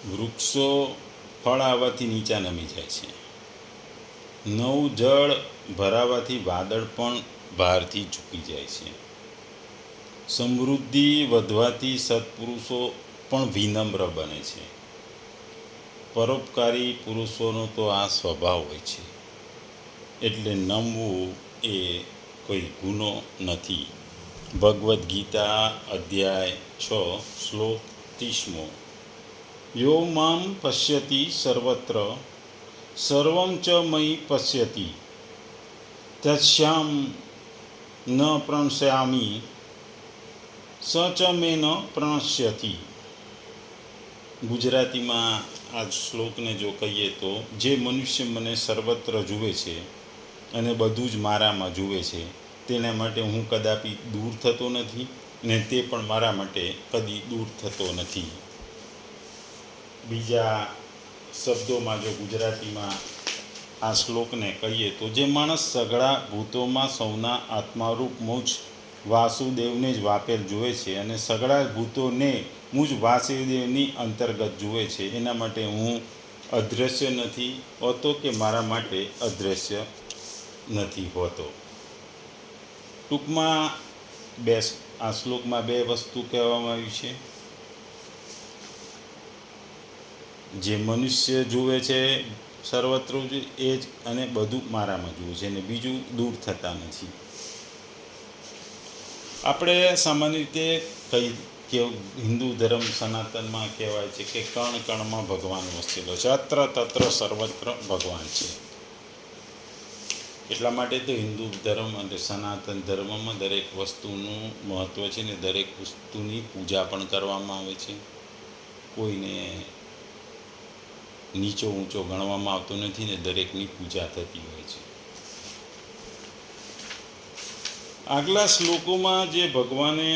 વૃક્ષો ફળ આવવાથી નીચા નમી જાય છે. નવું જળ ભરાવાથી વાદળ પણ બહારથી ઝૂકી જાય છે. સમૃદ્ધિ વધવાથી સત્પુરુષો પણ વિનમ્ર બને છે. પરોપકારી પુરુષોનો તો આ સ્વભાવ હોય છે, એટલે નમવું એ કોઈ ગુનો નથી. ભગવદ્ ગીતા અધ્યાય 6 શ્લોક 30. યો મામ પશ્યતિ સર્વત્ર સર્વં ચ મયી પશ્યતિ તસ્યામ ન પ્રણશ્યામિ સ ચ મે ન પ્રણશ્યતિ. ગુજરાતીમાં આ શ્લોકને જો કહીએ તો, જે મનુષ્ય મને સર્વત્ર જુએ છે અને બધું જ મારામાં જુએ છે, તેના માટે હું કદાપી દૂર થતો નથી ને તે પણ મારા માટે કદી દૂર થતો નથી. બીજા શબ્દોમાં જો ગુજરાતીમાં આ શ્લોકને કહીએ તો, જે માણસ સઘળા ભૂતોમાં સૌના આત્મારૂપ મુજ વાસુદેવને જ વાપેલ જુએ છે અને સઘળા ભૂતોને મુજ વાસુદેવની અંતર્ગત જુએ છે, એના માટે હું અદૃશ્ય નથી હોતો કે મારા માટે અદૃશ્ય નથી હોતો. ટૂંકમાં આ શ્લોકમાં બે વસ્તુ કહેવામાં આવી છે. જે મનુષ્ય જુએ છે સર્વત્ર એ જ, અને બધું મારામાં જુએ છે, અને બીજું દૂર થતા નથી. આપણે સામાન્ય રીતે કે હિન્દુ ધર્મ સનાતનમાં કહેવાય છે કે કણ કણમાં ભગવાન વસેલો છે, અત્ર તત્ર સર્વત્ર ભગવાન છે. એટલા માટે તો હિન્દુ ધર્મ અને સનાતન ધર્મમાં દરેક વસ્તુનું મહત્ત્વ છે ને દરેક વસ્તુની પૂજા પણ કરવામાં આવે છે. કોઈને નીચો ઊંચો ગણવામાં આવતો નથી ને દરેકની પૂજા થતી હોય છે. આગલા શ્લોકોમાં જે ભગવાને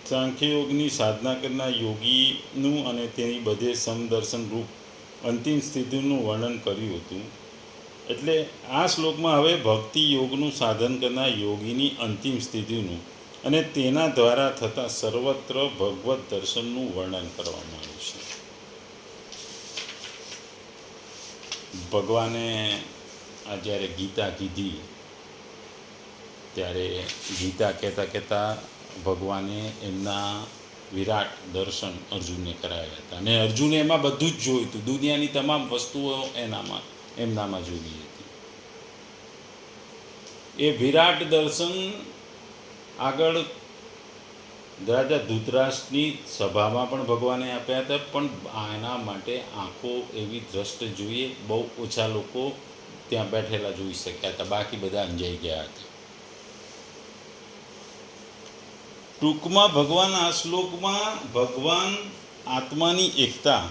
સાંખ્યયોગની સાધના કરનાર યોગીનું અને તેની બધે સમદર્શન રૂપ અંતિમ સ્થિતિનું વર્ણન કર્યું હતું. એટલે આ શ્લોકમાં હવે ભક્તિ યોગનું સાધન કરનાર યોગીની અંતિમ સ્થિતિનું અને તેના દ્વારા થતા સર્વત્ર ભગવત દર્શનનું વર્ણન કરવામાં આવ્યું છે. ભગવાને આ જ્યારે ગીતા કીધી ત્યારે ગીતા કહેતા ભગવાને એમના વિરાટ દર્શન અર્જુનને કરાવ્યા હતા, અને અર્જુને એમાં બધું જ જોયું હતું. દુનિયાની તમામ વસ્તુઓ એમનામાં જોવી હતી. એ વિરાટ દર્શન આગળ રાજા ધૃતરાષ્ટ્રની સભામાં પણ ભગવાને આપ્યા હતા, પણ એના માટે આંખો એવી દ્રષ્ટ જોઈએ, બહુ ઓછા લોકો ત્યાં બેઠેલા જોઈ શક્યા હતા, બાકી બધા અંજાઈ ગયા હતા. ટૂંકમાં ભગવાન આ શ્લોકમાં ભગવાન આત્માની એકતા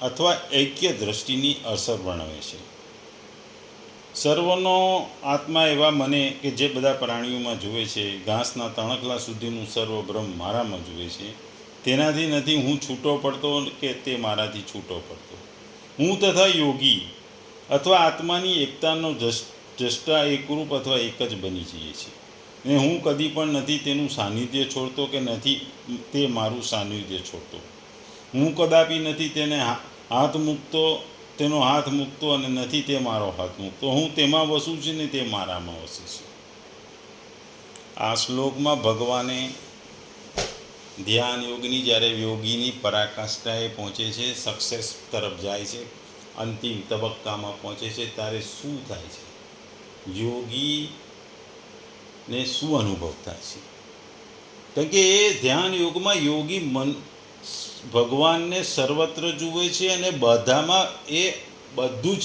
અથવા ઐક્ય દ્રષ્ટિની અસર વર્ણવે છે. સર્વનો આત્મા એવા મને કે જે બધા પ્રાણીઓમાં જુએ છે, ઘાસના તણખલા સુધીનું સર્વ બ્રહ્મ મારામાં જુએ છે. તેનાથી નથી હું છૂટો પડતો કે તે મારાથી છૂટો પડતો. હું તથા યોગી અથવા આત્માની એકતાનો દ્રષ્ટા એકરૂપ અથવા એક જ બની જઈએ છીએ, ને હું કદી પણ નથી તેનું સાનિધ્ય છોડતો કે નથી તે મારું સાનિધ્ય છોડતો. હું કદાપી નથી તેનો હાથ મૂકતો અને નથી તે મારો હાથ મૂકતો. હું તેમાં વસું છું ને તે મારામાં વસે છે. આ શ્લોકમાં ભગવાને ધ્યાન યોગની જ્યારે યોગીની પરાકાષ્ઠાએ પહોંચે છે, સક્સેસ તરફ જાય છે, અંતિમ તબક્કામાં પહોંચે છે, ત્યારે શું થાય છે, યોગીને શું અનુભવ થાય છે? કારણ કે એ ધ્યાન યોગમાં યોગી ભગવાનને સર્વત્ર જુએ છે અને બધામાં એ બધું જ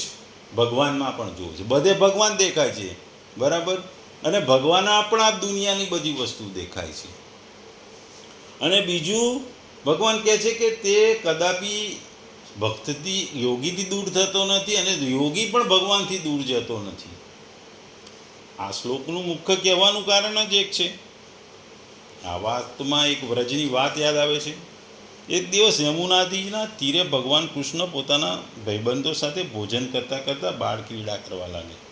ભગવાનમાં પણ જુએ છે. બધે ભગવાન દેખાય છે, બરાબર, અને ભગવાનમાં પણ આ દુનિયાની બધી વસ્તુ દેખાય છે. અને બીજું ભગવાન કહે છે કે તે કદાપી ભક્તથી યોગીથી દૂર થતો નથી અને યોગી પણ ભગવાનથી દૂર જતો નથી. આ શ્લોકનું મુખ્ય કહેવાનું કારણ જ એક છે. આ વાતમાં એક વ્રજની વાત યાદ આવે છે. એક દિવસ યમુનાજીના તીરે ભગવાન કૃષ્ણ પોતાના ભાઈબંધો સાથે ભોજન કરતાં કરતાં બાળ ક્રીડા કરવા લાગ્યા.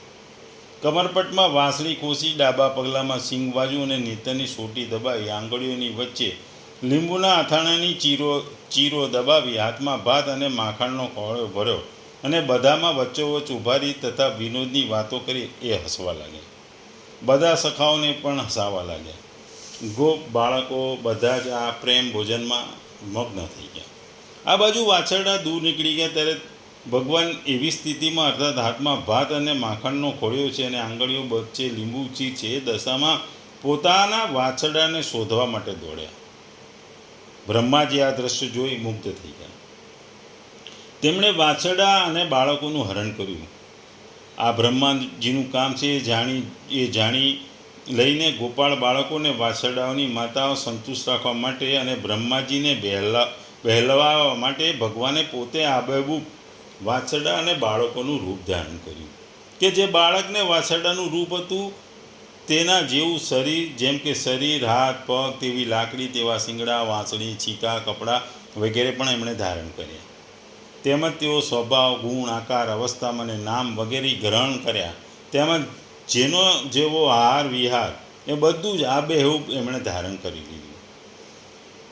કમરપટમાં વાંસળી ખોસી, ડાબા પગલામાં સિંગ બાજુ અને નેતરની સોટી દબાવી આંગળીઓની વચ્ચે લીંબુના અથાણાની ચીરો દબાવી હાથમાં ભાત અને માખણનો કોળો ભર્યો અને બધામાં વચ્ચોવચ્ચ ઉભારી તથા વિનોદની વાતો કરી એ હસવા લાગ્યા. બધા સખાઓને પણ હસાવા લાગ્યા. ગોપ બાળકો બધા જ આ પ્રેમ ભોજનમાં મગ્ન થઈ ગયા. આ બાજુ વાછરડા દૂર નીકળી ગયા ત્યારે ભગવાન એવી સ્થિતિમાં અર્થાત હાથમાં ભાત અને માખણનો ખોળ્યો છે અને આંગળીઓ વચ્ચે લીંબુ ચી છે એ દશામાં પોતાના વાછરડાને શોધવા માટે દોડ્યા. બ્રહ્માજી આ દ્રશ્ય જોઈ મુગ્ધ થઈ ગયા. તેમણે વાછરડા અને બાળકોનું હરણ કર્યું. આ બ્રહ્માજીનું કામ છે એ જાણી લઈને ગોપાળ બાળકોને વાછરડાઓની માતાઓ સંતુષ્ટ રાખવા માટે અને બ્રહ્માજીને બહેલવાવા માટે ભગવાને પોતે આબેહૂબ વાછરડા અને બાળકોનું રૂપ ધારણ કર્યું કે જે બાળકને વાછરડાનું રૂપ હતું તેના જેવું શરીર, જેમ કે શરીર, હાથ, પગ, તેવી લાકડી, તેવા શિંગડા, વાંસળી, છીકા, કપડાં વગેરે પણ એમણે ધારણ કર્યા. તેમજ તેઓ સ્વભાવ, ગુણ, આકાર, અવસ્થા અને નામ વગેરે ગ્રહણ કર્યા. તેમજ જેનો જેવો આહાર વિહાર એ બધું જ આબેહૂબ એમણે ધારણ કરી લીધું.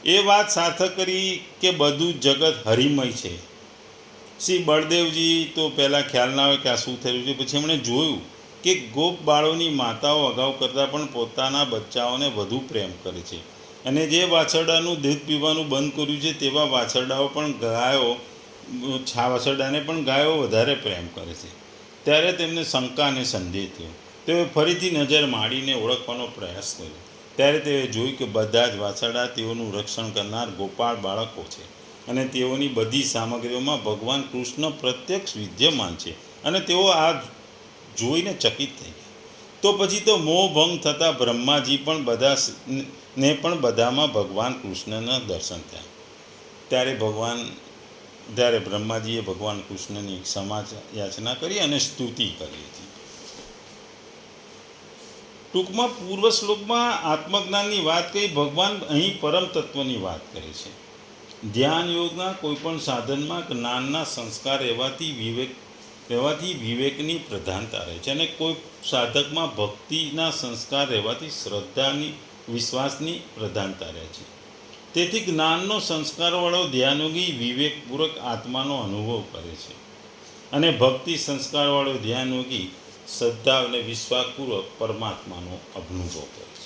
એ વાત સાર્થક કરી કે બધું જગત હરિમય છે. શ્રી બળદેવજી તો પહેલાં ખ્યાલ ના આવે કે આ શું થયું છે. પછી એમણે જોયું કે ગોપ બાળોની માતાઓ અગાઉ કરતાં પણ પોતાના બચ્ચાઓને વધુ પ્રેમ કરે છે અને જે વાછરડાનું દૂધ પીવાનું બંધ કર્યું છે તેવા વાછરડાને પણ ગાયો વધારે પ્રેમ કરે છે. ત્યારે તેમને શંકા અને સંદેહ થયો. તેઓએ ફરીથી નજર માંડીને ઓળખવાનો પ્રયાસ કર્યો. ત્યારે તેઓએ જોયું કે બધા જ વાછરડા તેઓનું રક્ષણ કરનાર ગોપાળ બાળકો છે અને તેઓની બધી સામગ્રીઓમાં ભગવાન કૃષ્ણ પ્રત્યક્ષ વિદ્યમાન છે અને તેઓ આ જોઈને ચકિત થઈ ગયા. તો પછી તો મોહભંગ થતાં બ્રહ્માજી પણ બધામાં ભગવાન કૃષ્ણના દર્શન થયા. ત્યારે બ્રહ્માજીએ ભગવાન કૃષ્ણની ક્ષમા યાચના કરી અને સ્તુતિ કરી હતી. ટૂંકમાં પૂર્વ શ્લોકમાં આત્મજ્ઞાનની વાત કરી ભગવાન અહીં પરમ તત્વની વાત કરે છે. ધ્યાન યોગના કોઈપણ સાધનમાં જ્ઞાનના સંસ્કાર રહેવાથી વિવેકની પ્રધાનતા રહે છે અને કોઈ સાધકમાં ભક્તિના સંસ્કાર રહેવાથી શ્રદ્ધાની, વિશ્વાસની પ્રધાનતા રહે છે. તેથી જ્ઞાનનો સંસ્કારવાળો ધ્યાનયોગી વિવેકપૂર્વક આત્માનો અનુભવ કરે છે અને ભક્તિ સંસ્કારવાળો ધ્યાનયોગી શ્રદ્ધા અને વિશ્વાસપૂર્વક પરમાત્માનો અનુભવ કરે છે.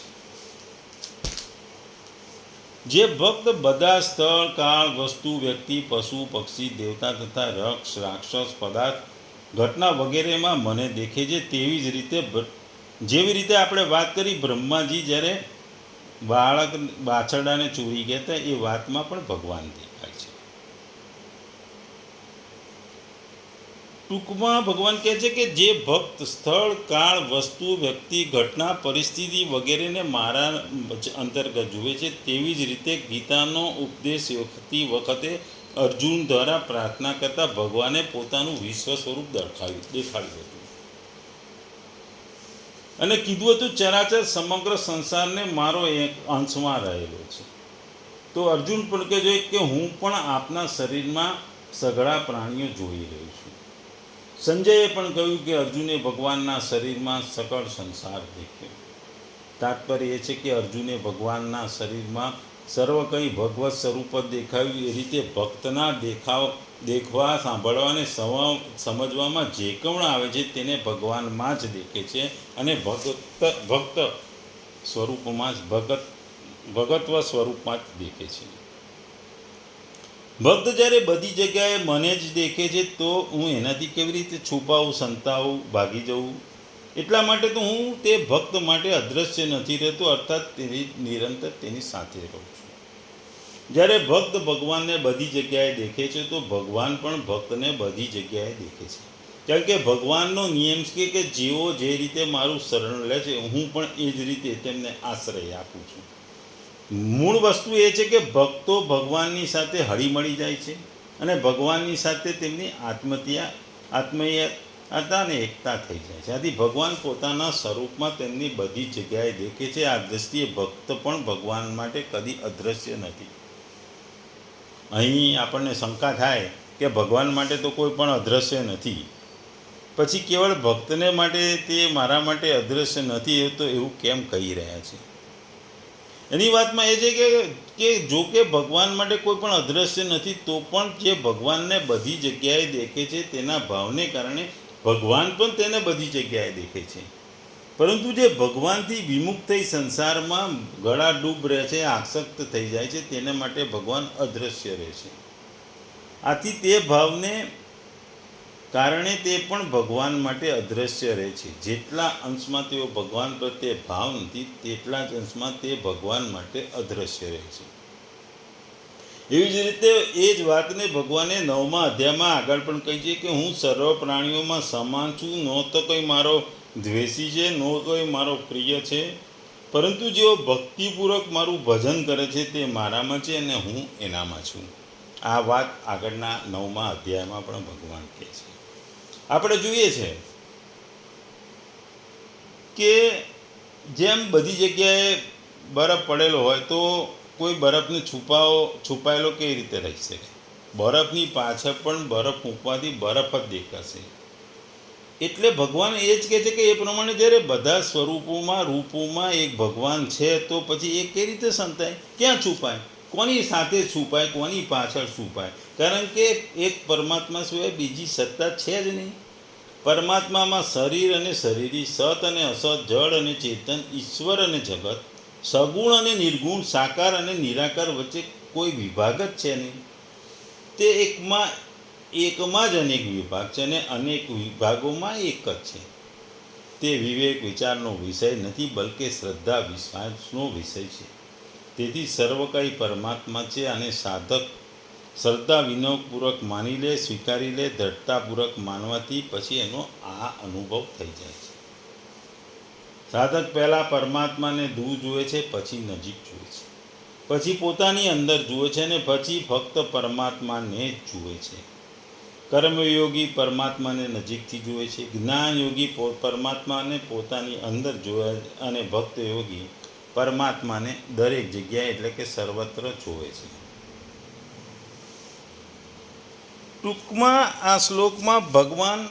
જે ભક્ત બધા સ્થળ, કાળ, વસ્તુ, વ્યક્તિ, પશુ, પક્ષી, દેવતા તથા રક્ષ, રાક્ષસ, પદાર્થ, ઘટના વગેરેમાં મને દેખે છે જેવી રીતે આપણે વાત કરી બ્રહ્માજી જ્યારે વાછરડાને ચોરી ગયા હતા એ વાતમાં પણ ભગવાન દેખાય છે. ટૂંકમાં ભગવાન કહે છે કે જે ભક્ત સ્થળ, કાળ, વસ્તુ, વ્યક્તિ, ઘટના, પરિસ્થિતિ વગેરેને મારા અંતર્ગત જુએ છે તેવી જ રીતે ગીતાનો ઉપદેશ વખતે અર્જુન દ્વારા પ્રાર્થના કરતા ભગવાને પોતાનું વિશ્વ સ્વરૂપ દેખાડ્યું હતું અને કીધું હતું ચરાચર સમગ્ર સંસારને મારો એક અંશમાં રહેલો છે. તો અર્જુન પણ કહે છે કે હું પણ આપના શરીરમાં સઘળા પ્રાણીઓ જોઈ રહ્યો છું. સંજયે પણ કહ્યું કે અર્જુને ભગવાનના શરીરમાં સકળ સંસાર દેખ્યો. તાત્પર્ય એ છે કે અર્જુને ભગવાનના શરીરમાં સર્વ કંઈ ભગવત સ્વરૂપ જ દેખાયું. એ રીતે ભક્તના દેખવા, સાંભળવા અને સમજવામાં જે પણ આવે છે તેને ભગવાનમાં જ દેખે છે અને ભક્ત સ્વરૂપમાં જ ભગત્વ સ્વરૂપમાં જ દેખે છે. ભક્ત જ્યારે બધી જગ્યાએ મને જ દેખે છે તો હું એનાથી કેવી રીતે છુપાવું, સંતાવું, ભાગી જવું? એટલા માટે તો હું તે ભક્ત માટે અદૃશ્ય નથી રહેતો, અર્થાત નિરંતર તેની સાથે રહું છું. જ્યારે ભક્ત ભગવાનને બધી જગ્યાએ દેખે છે તો ભગવાન પણ ભક્તને બધી જગ્યાએ દેખે છે. કારણ કે ભગવાનનો નિયમ છે કે જેઓ જે રીતે મારું શરણ લે છે હું પણ એ જ રીતે તેમને આશ્રય આપું છું. મૂળ વસ્તુ એ છે કે ભક્તો ભગવાનની સાથે હળીમળી જાય છે અને ભગવાનની સાથે તેમની આત્મીયતા અને એકતા થઈ જાય છે. આથી ભગવાન પોતાના સ્વરૂપમાં તેમની બધી જગ્યાએ દેખે છે. આ દ્રષ્ટિએ ભક્ત પણ ભગવાન માટે કદી અદૃશ્ય નથી. અહીં આપણને શંકા થાય કે ભગવાન માટે તો કોઈ પણ અદૃશ્ય નથી, પછી કેવળ ભક્તને માટે તે મારા માટે અદૃશ્ય નથી તો એવું કેમ કહી રહ્યા છે? એની વાતમાં એ છે કે જો કે ભગવાન માટે કોઈ પણ અદૃશ્ય નથી, તો પણ જે ભગવાનને બધી જગ્યાએ દેખે છે તેના ભાવને કારણે ભગવાન પણ તેને બધી જગ્યાએ દેખે છે. પરંતુ જે ભગવાનથી વિમુખ થઈ સંસારમાં ગળા ડૂબ રહે છે, આસક્ત થઈ જાય છે, તેને માટે ભગવાન અદૃશ્ય રહે છે. આથી તે ભાવને કારણે તે પણ ભગવાન માટે અદૃશ્ય રહે છે. જેટલા અંશમાં તેઓ ભગવાન પ્રત્યે ભાવ નથી, તેટલા જ અંશમાં તે ભગવાન માટે અદૃશ્ય રહે છે. એવી જ રીતે એ જ વાતને ભગવાને 9મા અધ્યાયમાં આગળ પણ કહી છે કે હું સર્વ પ્રાણીઓમાં સમાન છું, ન તો કોઈ મારો દ્વેષી છે, ન કોઈ મારો પ્રિય છે, પરંતુ જેઓ ભક્તિપૂર્વક મારું ભજન કરે છે તે મારામાં છે અને હું એનામાં છું. આ વાત આગળના 9મા અધ્યાયમાં પણ ભગવાન કહે છે. આપણે જોઈએ છે કે જેમ બધી જગ્યાએ બરફ પડેલો હોય તો કોઈ બરફને છુપાયેલો કઈ રીતે રહી શકે? બરફની પાછળ પણ બરફ મૂકવાથી બરફ જ દેખાશે. એટલે ભગવાન એ જ કહે છે કે એ પ્રમાણે જ્યારે બધા સ્વરૂપોમાં રૂપોમાં એક ભગવાન છે તો પછી એ કઈ રીતે સંતાય? ક્યાં છુપાય? કોની સાથે છુપાય? કોની પાછળ છુપાય? કારણ કે એક પરમાત્મા સિવાય બીજી સત્તા છે જ નહીં. પરમાત્મામાં શરીર અને શરીરી, સત અને અસત, જળ અને ચેતન, ઈશ્વર અને જગત, સગુણ અને નિર્ગુણ, સાકાર અને નિરાકાર વચ્ચે કોઈ વિભાગ જ છે નહીં. તે એકમાં જ અનેક વિભાગ છે અને અનેક વિભાગોમાં એક જ છે. તે વિવેક વિચારનો વિષય નથી, બલકે શ્રદ્ધા વિશ્વાસનો વિષય છે. તેથી સર્વકાય પરમાત્મા છે અને સાધક શ્રદ્ધા વિનયપૂર્વક માની લે, સ્વીકારી લે. દ્રઢતાપૂર્વક માનવાથી પછી એનો આ અનુભવ થઈ જાય છે. સાધક પહેલાં પરમાત્માને દૂર જુએ છે, પછી નજીક જુએ છે, પછી પોતાની અંદર જુએ છે અને પછી ફક્ત પરમાત્માને જ જુએ છે. કર્મયોગી પરમાત્માને નજીકથી જુએ છે, જ્ઞાનયોગી પરમાત્માને પોતાની અંદર જુએ અને ભક્ત યોગી પરમાત્માને દરેક જગ્યાએ એટલે કે સર્વત્ર જુએ છે. ટૂંકમાં આ શ્લોકમાં ભગવાન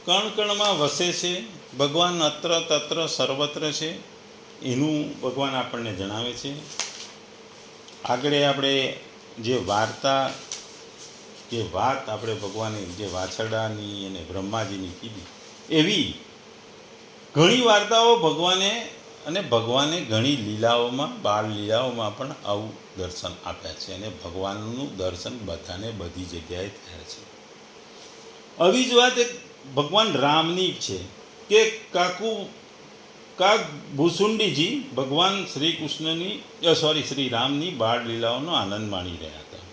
કણ કણમાં વસે છે. ભગવાન અત્ર તત્ર સર્વત્ર છે એનું ભગવાન આપણને જણાવે છે. આગળ આપણે જે વાર્તા કે વાત આપણે ભગવાને જે વાછરડાની અને બ્રહ્માજીની કીધી, એવી ઘણી વાર્તાઓ ભગવાને ઘણી લીલાઓમાં, બાળ લીલાઓમાં પણ આવું દર્શન આપ્યા છે અને ભગવાનનું દર્શન બધાને બધી જગ્યાએ થાય છે. આવી જ વાત એક ભગવાન રામની છે કે કાક ભૂસુંડીજી ભગવાન શ્રી રામની બાળ લીલાઓનો આનંદ માણી રહ્યા હતા.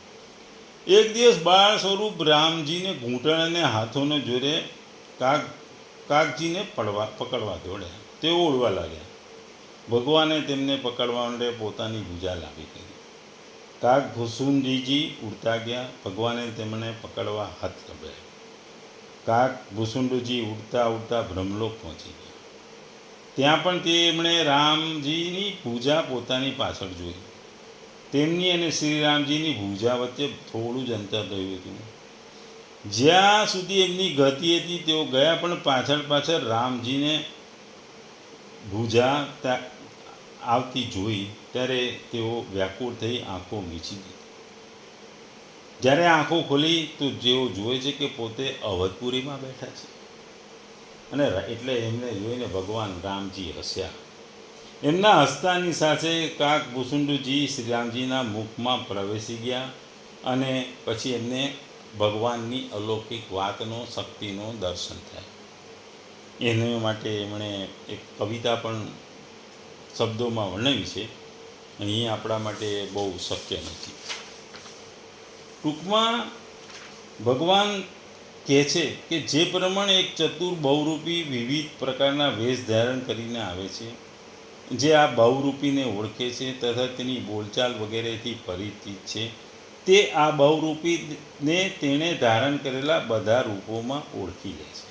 એક દિવસ બાળ સ્વરૂપ રામજીને ઘૂંટણ અને હાથોને જોડે કાગજીને પકડવા દોડ્યા. તેઓ ઉડવા લાગ્યા. ભગવાને તેમને પકડવા માટે પોતાની ભુજા લાવી કરી. કાગ ભૂસુંડીજી ઉડતા ગયા. ભગવાને તેમને પકડવા હાથ લંબાવ્યા. કાગ ભૂસુંડજી ઉડતા ઉડતા બ્રહ્મલોક પહોંચી ગયા. ત્યાં પણ તેમણે રામજીની ભુજા પોતાની પાછળ જોઈ. તેમની અને શ્રીરામજીની ભુજા વચ્ચે થોડું જ અંતર રહ્યું હતું. જ્યાં સુધી એમની ગતિ હતી તેઓ ગયા, પણ પાછળ રામજીને ભુજા આવતી જોઈ ત્યારે તેઓ વ્યાકુળ થઈ આંખો મીચી દીધી. જ્યારે આંખો ખોલી તો જેઓ જુએ છે કે પોતે અવધપુરીમાં બેઠા છે અને એટલે એમને જોઈને ભગવાન રામજી હસ્યા. એમના હસતાની સાથે કાક ભૂસુંડજી શ્રીરામજીના મુખમાં પ્રવેશી ગયા અને પછી એમને ભગવાનની અલૌકિક વાતનો, શક્તિનો દર્શન થાય. એના માટે એમણે એક કવિતા પણ શબ્દોમાં વર્ણવી છે. અહીં આપણા માટે બહુ શક્ય નથી. ટૂંકમાં ભગવાન કહે છે કે જે પ્રમાણે એક ચતુર બહુરૂપી વિવિધ પ્રકારના વેશ ધારણ કરીને આવે છે, જે આ બહુરૂપીને ઓળખે છે તથા તેની બોલચાલ વગેરેથી પરિચિત છે, તે આ બહુરૂપીને તેણે ધારણ કરેલા બધા રૂપોમાં ઓળખી લે છે.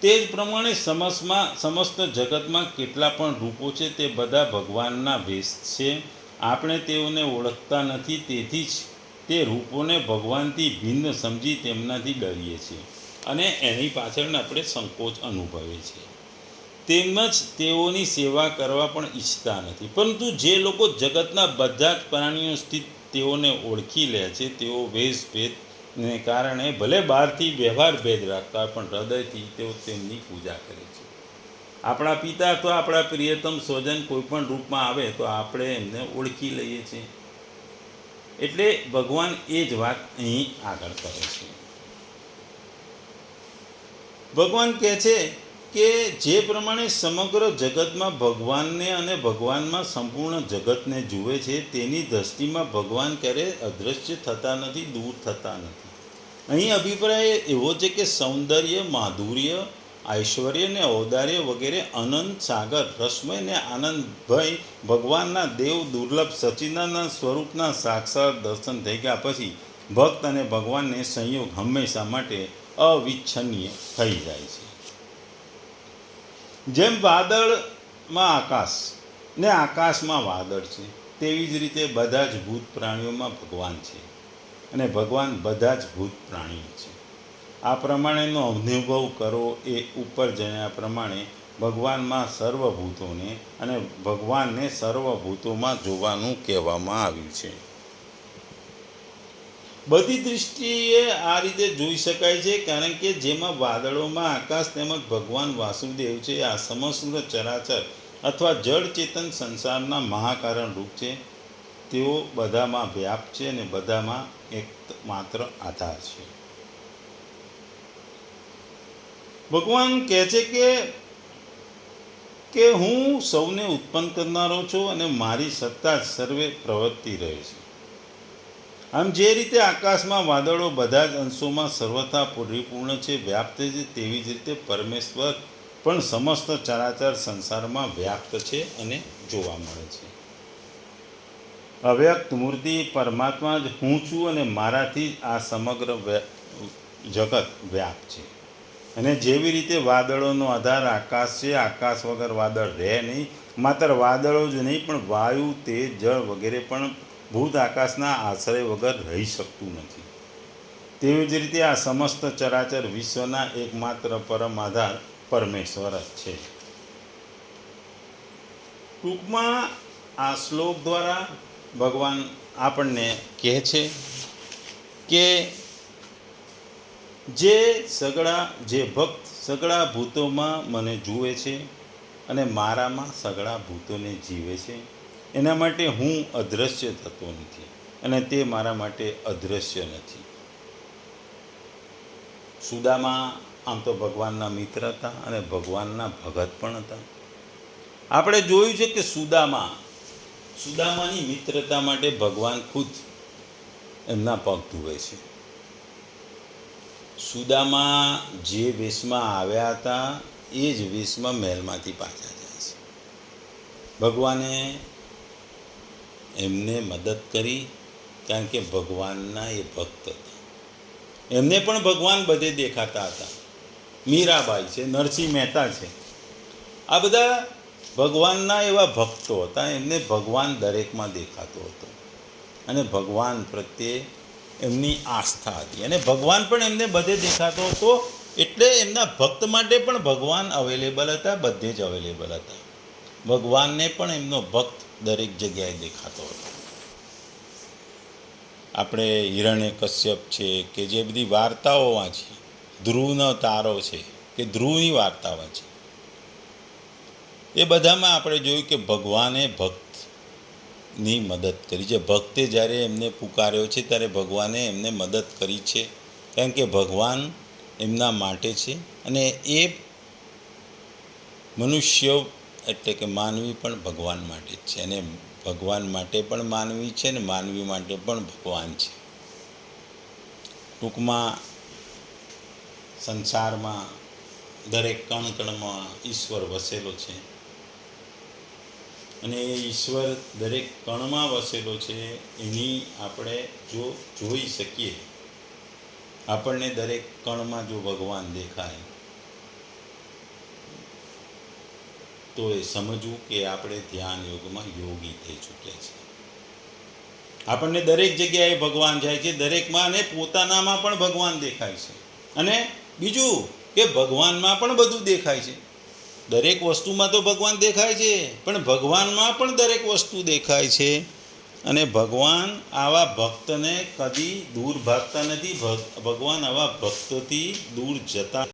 તે જ પ્રમાણે સમસ્ત જગતમાં કેટલા પણ રૂપો છે તે બધા ભગવાનના વેશ છે. આપણે તેઓને ઓળખતા નથી, તેથી જ તે રૂપોને ભગવાનથી ભિન્ન સમજી તેમનાથી ડરીએ છીએ અને એની પાછળ આપણે સંકોચ અનુભવીએ છીએ. તેમજ તેઓની સેવા કરવા પણ ઈચ્છતા નથી. પરંતુ જે લોકો જગતના બધા જ પ્રાણીઓ સ્થિત તેઓને ઓળખી લે છે, તેઓ વેશભેદને કારણે ભલે બહારથી વ્યવહાર ભેદ રાખતા પણ હૃદયથી તેઓ તેમની પૂજા કરે છે. આપણા પિતા અથવા આપણા પ્રિયતમ સ્વજન કોઈ પણ રૂપમાં આવે તો આપણે એમને ઓળખી લઈએ છીએ. એટલે ભગવાન એ જ વાત અહીં આગળ કરે છે. ભગવાન કહે છે કે જે પ્રમાણે સમગ્ર જગતમાં ભગવાનને અને ભગવાનમાં સંપૂર્ણ જગતને જુએ છે, તેની દૃષ્ટિમાં ભગવાન ક્યારેય અદૃશ્ય થતા નથી, દૂર થતા નથી. અહીં અભિપ્રાય એવો છે કે સૌંદર્ય, માધુર્ય, ઐશ્વર્ય ને ઔદાર્ય વગેરે અનંત સાગર, રસમય ને આનંદભય ભગવાનના દેવ દુર્લભ સચ્ચિદાનંદ સ્વરૂપના સાક્ષાત દર્શન થઈ ગયા પછી ભક્ત અને ભગવાનને સંયોગ હંમેશા માટે અવિચ્છનીય થઈ જાય છે. જેમ વાદળમાં આકાશ ને આકાશમાં વાદળ છે, તેવી જ રીતે બધા જ ભૂત પ્રાણીઓમાં ભગવાન છે અને ભગવાન બધા જ ભૂત પ્રાણીઓ છે. આ પ્રમાણેનો અનુભવ કરો એ ઉપર જણાવ્યા પ્રમાણે ભગવાનમાં સર્વભૂતોને અને ભગવાનને સર્વભૂતોમાં જોવાનું કહેવામાં આવ્યું છે. બધી દૃષ્ટિએ આ રીતે જોઈ શકાય છે, કારણ કે જેમાં વાદળોમાં આકાશ તેમજ ભગવાન વાસુદેવ છે, આ સમસ્ત ચરાચર અથવા જળ ચેતન સંસારના મહાકારણ રૂપ છે. તેઓ બધામાં વ્યાપ છે અને બધામાં એક માત્ર આધાર છે. ભગવાન કહે છે કે હું સૌને ઉત્પન્ન કરનારો છું અને મારી સત્તા જ સર્વે પ્રવર્તી રહે છે. આમ જે રીતે આકાશમાં વાદળો બધા જ અંશોમાં સર્વથા પરિપૂર્ણ છે, વ્યાપ્ત છે, તેવી જ રીતે પરમેશ્વર પણ સમસ્ત ચરાચર સંસારમાં વ્યાપ્ત છે અને જોવા મળે છે. અવ્યક્ત મૂર્તિ પરમાત્મા જ હું છું અને મારાથી જ આ સમગ્ર જગત વ્યાપ છે. અને જેવી રીતે વાદળોનો આધાર આકાશ છે, આકાશ વગર વાદળ રહે નહીં. માત્ર વાદળો જ નહીં પણ વાયુ, તેજ, જળ વગેરે પણ ભૂત આકાશના આશ્રય વગર રહી શકતું નથી. તેવી જ રીતે આ સમસ્ત ચરાચર વિશ્વના એકમાત્ર પરમ આધાર પરમેશ્વર જ છે. ટૂંકમાં આ શ્લોક દ્વારા ભગવાન આપણને કહે છે કે જે ભક્ત સગળા ભૂતોમાં મને જુએ છે અને મારામાં સગળા ભૂતોને જીવે છે, એના માટે હું અદૃશ્ય થતો નથી અને તે મારા માટે અદૃશ્ય નથી. સુદામા આમ તો ભગવાનના મિત્ર હતા અને ભગવાનના ભગત પણ હતા. આપણે જોયું છે કે સુદામાની મિત્રતા માટે ભગવાન ખુદ એમના પગ ધુએ છે. સુદામા જે વેશમાં આવ્યા હતા એ જ વેશમાં મહેલમાંથી પાછા જાય છે. ભગવાને એમને મદદ કરી, કારણ કે ભગવાનના એ ભક્ત હતા. એમને પણ ભગવાન બધે દેખાતા હતા. મીરાબાઈ છે, નરસિંહ મહેતા છે, આ બધા ભગવાનના એવા ભક્તો હતા. એમને ભગવાન દરેકમાં દેખાતો હતો અને ભગવાન પ્રત્યે એમની આસ્થા હતી અને ભગવાન પણ એમને બધે દેખાતો હતો. એટલે એમના ભક્ત માટે પણ ભગવાન અવેલેબલ હતા, બધે જ અવેલેબલ હતા. ભગવાનને પણ એમનો ભક્ત દરેક જગ્યાએ દેખાતો હતો. આપણે હિરણ્યકશ્યપ છે કે જે બધી વાર્તાઓ વાંચી, ધ્રુવનો તારો છે કે ધ્રુવની વાર્તા વાંચી, એ બધામાં આપણે જોયું કે ભગવાને ભક્તની મદદ કરી છે. ભક્તે જ્યારે એમને પુકાર્યો છે ત્યારે ભગવાને એમને મદદ કરી છે, કારણ કે ભગવાન એમના માટે છે અને એ મનુષ્ય એટલે કે માનવી પણ ભગવાન માટે જ છે અને ભગવાન માટે પણ માનવી છે ને માનવી માટે પણ ભગવાન છે. ટૂંકમાં સંસારમાં દરેક કણ કણમાં ઈશ્વર વસેલો છે અને એ ઈશ્વર દરેક કણમાં વસેલો છે. એની આપણે જો જોઈ શકીએ, આપણને દરેક કણમાં જો ભગવાન દેખાય તો એ સમજવું કે આપણે ધ્યાન યોગમાં યોગી થઈ ચૂક્યા છે. આપણને દરેક જગ્યાએ ભગવાન જાય છે, દરેકમાં, અને પોતાનામાં પણ ભગવાન દેખાય છે અને બીજું કે ભગવાનમાં પણ બધું દેખાય છે. દરેક વસ્તુમાં તો ભગવાન દેખાય છે, પણ ભગવાનમાં પણ દરેક વસ્તુ દેખાય છે. અને ભગવાન આવા ભક્તને કદી દૂર ભાગતા નથી. ભગવાન આવા ભક્તોથી દૂર જતા